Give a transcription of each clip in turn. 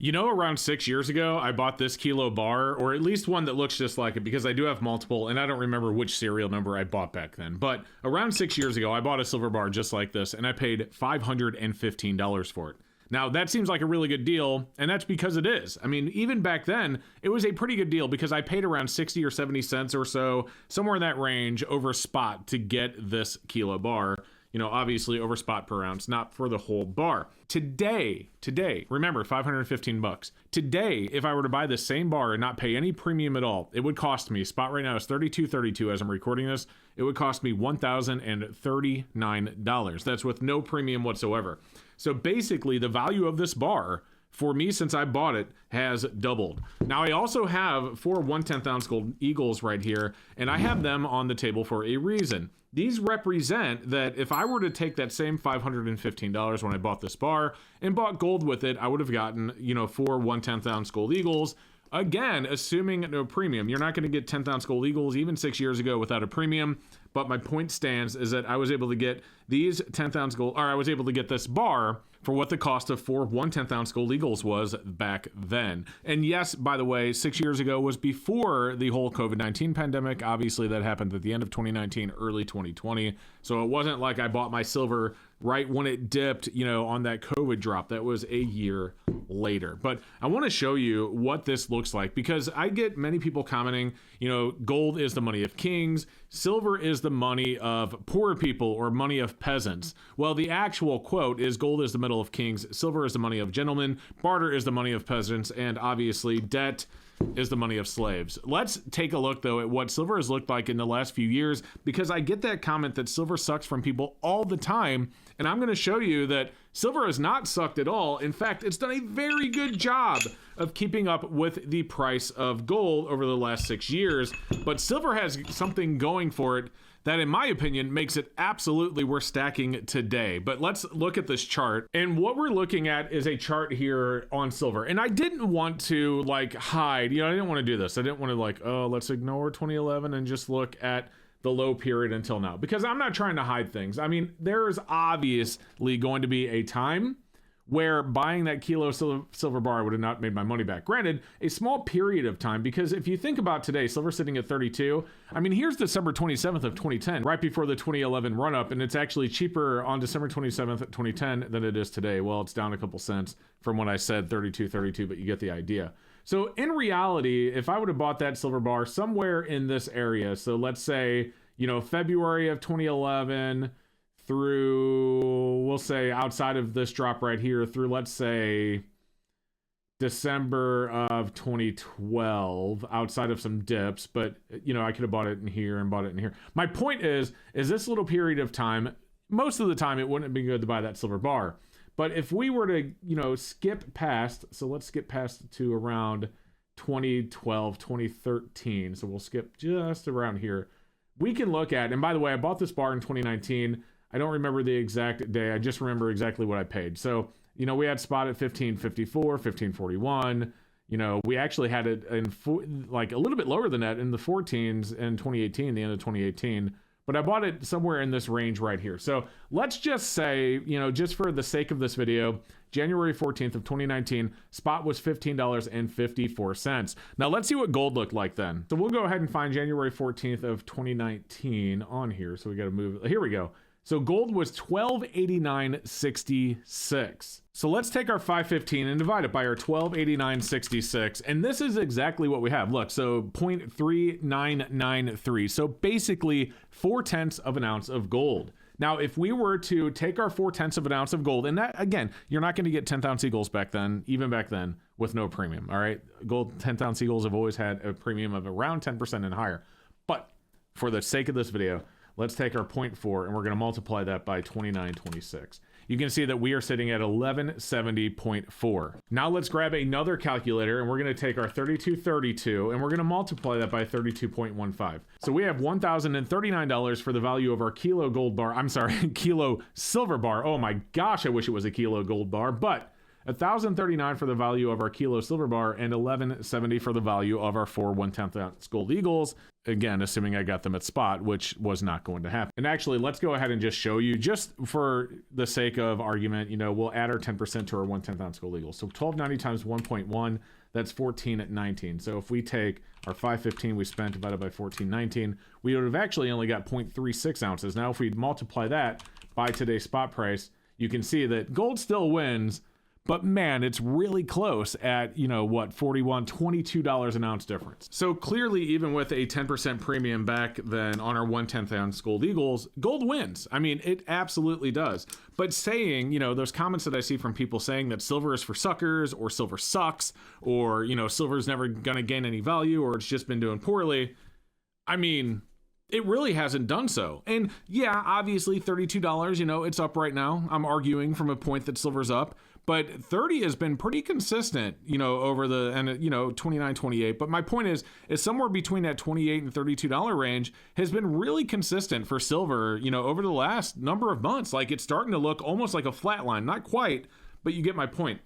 You know, around 6 years ago, I bought this kilo bar, or at least one that looks just like it, because I do have multiple, and I don't remember which serial number I bought back then. But around 6 years ago, I bought a silver bar just like this, and I paid $515 for it. Now, that seems like a really good deal, and that's because it is. I mean, even back then, it was a pretty good deal because I paid around 60 or 70 cents or so, somewhere in that range, over spot to get this kilo bar. You know, obviously over spot per ounce, not for the whole bar. Today, remember, 515 bucks. Today, if I were to buy the same bar and not pay any premium at all, it would cost me, spot right now is $32.32 as I'm recording this, it would cost me $1,039. That's with no premium whatsoever. So basically, the value of this bar, for me, since I bought it, has doubled. Now, I also have 4 1/10 ounce gold eagles right here, and I have them on the table for a reason. These represent that if I were to take that same $515 when I bought this bar and bought gold with it, I would have gotten, 4 1/10 ounce gold eagles. Again, assuming no premium. You're not going to get 10th ounce gold eagles even 6 years ago without a premium. But my point stands is that I was able to get these 10th ounce gold, or I was able to get this bar for what the cost of 4 1/10 ounce gold eagles was back then. And yes, by the way, 6 years ago was before the whole COVID-19 pandemic. Obviously, that happened at the end of 2019, early 2020. So it wasn't like I bought my silver right when it dipped, on that COVID drop. That was a year later. But I want to show you what this looks like, because I get many people commenting, gold is the money of kings, silver is the money of poor people or money of peasants. Well, the actual quote is gold is the metal of kings, silver is the money of gentlemen, barter is the money of peasants, and obviously debt is the money of slaves. Let's take a look, though, at what silver has looked like in the last few years, because I get that comment that silver sucks from people all the time, and I'm going to show you that silver has not sucked at all. In fact, it's done a very good job of keeping up with the price of gold over the last 6 years, but silver has something going for it that, in my opinion, makes it absolutely worth stacking today. But let's look at this chart. And what we're looking at is a chart here on silver. And I didn't want to hide, I didn't want to do this. I didn't want to let's ignore 2011 and just look at the low period until now, because I'm not trying to hide things. I mean, there's obviously going to be a time where buying that kilo silver bar would have not made my money back. Granted, a small period of time, because if you think about today, silver sitting at 32. I mean, here's December 27th of 2010, right before the 2011 run-up, and it's actually cheaper on December 27th, 2010 than it is today. Well, it's down a couple cents from when I said 32, but you get the idea. So in reality, if I would have bought that silver bar somewhere in this area, so let's say, February of 2011 through, we'll say outside of this drop right here, through, let's say, December of 2012, outside of some dips, but, I could have bought it in here and bought it in here. My point is this little period of time, most of the time, it wouldn't have been good to buy that silver bar. But if we were to, skip past, so let's skip past to around 2012, 2013. So we'll skip just around here. We can look at, and by the way, I bought this bar in 2019. I don't remember the exact day. I just remember exactly what I paid. So, we had spot at 1554, 1541. We actually had it in a little bit lower than that in the 14s in 2018, the end of 2018. But I bought it somewhere in this range right here. So let's just say, just for the sake of this video, January 14th of 2019, spot was $15.54. Now let's see what gold looked like then. So we'll go ahead and find January 14th of 2019 on here. So we got to move. Here we go. So gold was $1289.66. So let's take our 515 and divide it by our $1289.66. And this is exactly what we have. Look, so 0.3993. So basically 4/10 of an ounce of gold. Now, if we were to take our 4/10 of an ounce of gold, and that, again, you're not going to get 10th ounce eagles back then, even back then, with no premium. All right. Gold 10th ounce eagles have always had a premium of around 10% and higher. But for the sake of this video, let's take our 0.4 and we're going to multiply that by 2926. You can see that we are sitting at 1170.4. Now let's grab another calculator and we're going to take our 3232 and we're going to multiply that by 32.15. So we have $1,039 for the value of our kilo gold bar. I'm sorry, kilo silver bar. Oh my gosh, I wish it was a kilo gold bar, but $1,039 for the value of our kilo silver bar, and $1,170 for the value of our 4 1/10 ounce gold eagles. Again, assuming I got them at spot, which was not going to happen. And actually, let's go ahead and just show you, just for the sake of argument, we'll add our 10% to our 1/10 ounce gold eagles. So 1290 times 1.1, that's 14 at 19. So if we take our 515 we spent divided by 1419, we would have actually only got 0.36 ounces. Now, if we multiply that by today's spot price, you can see that gold still wins, but man, it's really close at, what, $22 an ounce difference. So clearly, even with a 10% premium back then on our 1/10 ounce gold eagles, gold wins. I mean, it absolutely does. But saying, those comments that I see from people saying that silver is for suckers, or silver sucks, or, silver's never gonna gain any value, or it's just been doing poorly, I mean, it really hasn't done so. And yeah, obviously $32, it's up right now. I'm arguing from a point that silver's up, but 30 has been pretty consistent, over the, and 29, 28. But my point is somewhere between that $28 and $32 range has been really consistent for silver, over the last number of months. Like, it's starting to look almost like a flat line. Not quite, but you get my point.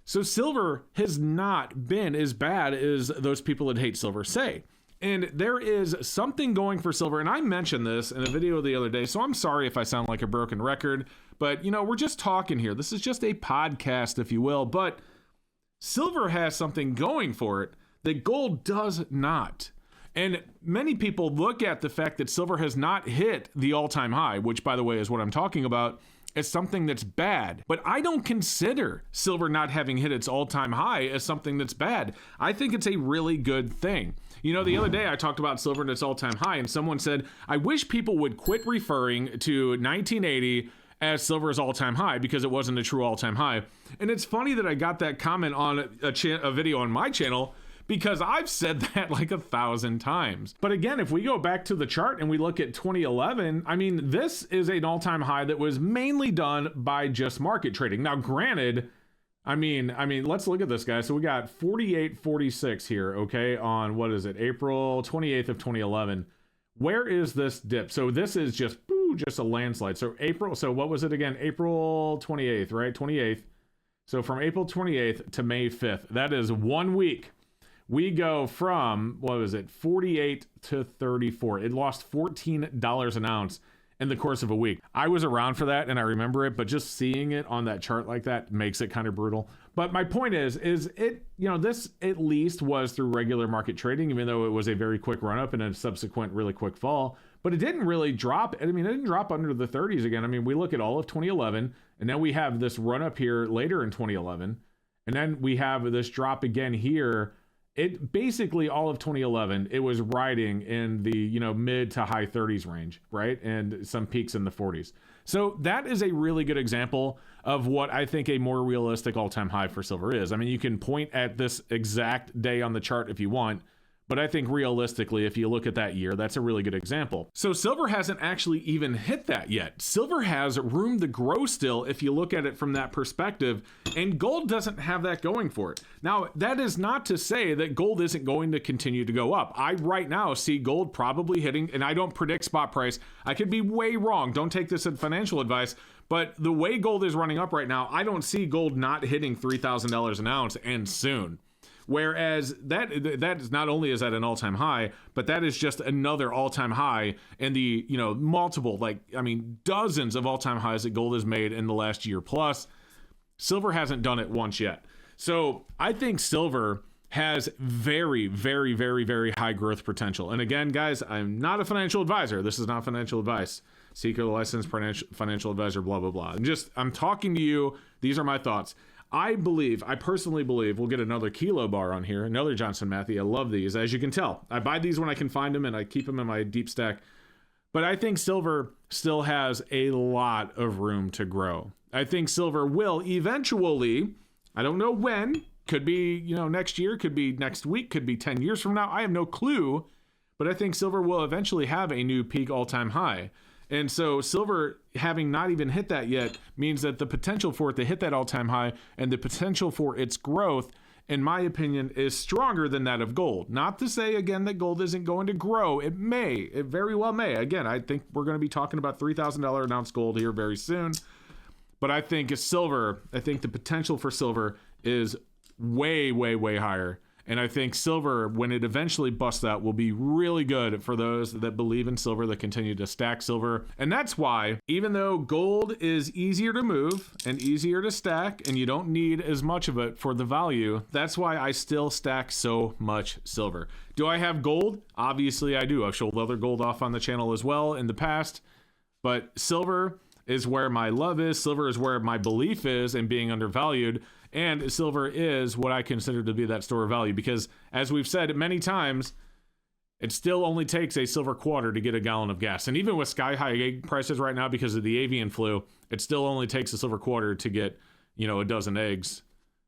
So silver has not been as bad as those people that hate silver say. And there is something going for silver, and I mentioned this in a video the other day, so I'm sorry if I sound like a broken record, but, we're just talking here. This is just a podcast, if you will, but silver has something going for it that gold does not. And many people look at the fact that silver has not hit the all-time high, which, by the way, is what I'm talking about, as something that's bad. But I don't consider silver not having hit its all-time high as something that's bad. I think it's a really good thing. The other day I talked about silver at its all-time high, and someone said, I wish people would quit referring to 1980 as silver's all-time high because it wasn't a true all-time high. And it's funny that I got that comment on a video on my channel, because I've said that like 1,000 times. But again, if we go back to the chart and we look at 2011, I mean, this is an all-time high that was mainly done by just market trading. Now, granted, I mean, let's look at this, guys. So we got 48.46 here, okay, on, what is it, April 28th of 2011. Where is this dip? So this is just a landslide. So what was it again? April 28th, right? 28th. So from April 28th to May 5th, that is 1 week. We go from, 48 to 34. It lost $14 an ounce in the course of a week. I was around for that and I remember it, but just seeing it on that chart like that makes it kind of brutal. But my point is it, this at least was through regular market trading, even though it was a very quick run up and a subsequent really quick fall, but it didn't really drop. I mean, it didn't drop under the 30s again. I mean, we look at all of 2011 and then we have this run up here later in 2011. And then we have this drop again here. It basically, all of 2011, it was riding in the, mid to high 30s range, right? And some peaks in the 40s. So that is a really good example of what I think a more realistic all-time high for silver is. I mean, you can point at this exact day on the chart if you want, but I think realistically, if you look at that year, that's a really good example. So silver hasn't actually even hit that yet. Silver has room to grow still if you look at it from that perspective, and gold doesn't have that going for it. Now, that is not to say that gold isn't going to continue to go up. I right now see gold probably hitting, and I don't predict spot price. I could be way wrong. Don't take this as financial advice, but the way gold is running up right now, I don't see gold not hitting $3,000 an ounce and soon. Whereas that is not only is at an all-time high, but that is just another all-time high in the, multiple, dozens of all-time highs that gold has made in the last year plus. Silver hasn't done it once yet. So I think silver has very, very, very, very high growth potential. And again, guys, I'm not a financial advisor. This is not financial advice. Seek a licensed financial advisor, blah, blah, blah. I'm talking to you. These are my thoughts. I personally believe, we'll get another kilo bar on here, another Johnson Matthey. I love these, as you can tell. I buy these when I can find them and I keep them in my deep stack. But I think silver still has a lot of room to grow. I think silver will eventually, I don't know when, could be, next year, could be next week, could be 10 years from now. I have no clue, but I think silver will eventually have a new peak all-time high. And so silver, having not even hit that yet, means that the potential for it to hit that all-time high and the potential for its growth, in my opinion, is stronger than that of gold. Not to say, again, that gold isn't going to grow. It may. It very well may. Again, I think we're going to be talking about $3,000 an ounce gold here very soon. But I think the potential for silver is way, way, way higher. And I think silver, when it eventually busts out, will be really good for those that believe in silver, that continue to stack silver. And that's why, even though gold is easier to move and easier to stack, and you don't need as much of it for the value, that's why I still stack so much silver. Do I have gold? Obviously I do. I've showed other gold off on the channel as well in the past. But silver is where my love is. Silver is where my belief is in being undervalued. And silver is what I consider to be that store of value, because as we've said many times, it still only takes a silver quarter to get a gallon of gas. And even with sky high egg prices right now because of the avian flu, it still only takes a silver quarter to get, a dozen eggs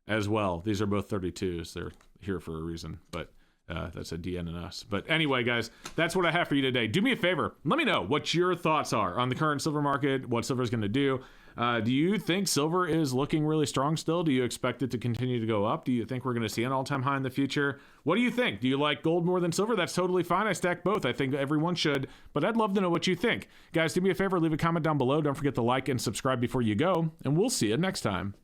as well. These are both 32s. They're here for a reason, but that's a DN and us. But anyway, guys, that's what I have for you today. Do me a favor. Let me know what your thoughts are on the current silver market, what silver is going to do. Do you think silver is looking really strong still? Do you expect it to continue to go up? Do you think we're going to see an all-time high in the future? What do you think? Do you like gold more than silver? That's totally fine. I stack both. I think everyone should, but I'd love to know what you think. Guys, do me a favor, leave a comment down below. Don't forget to like and subscribe before you go, and we'll see you next time.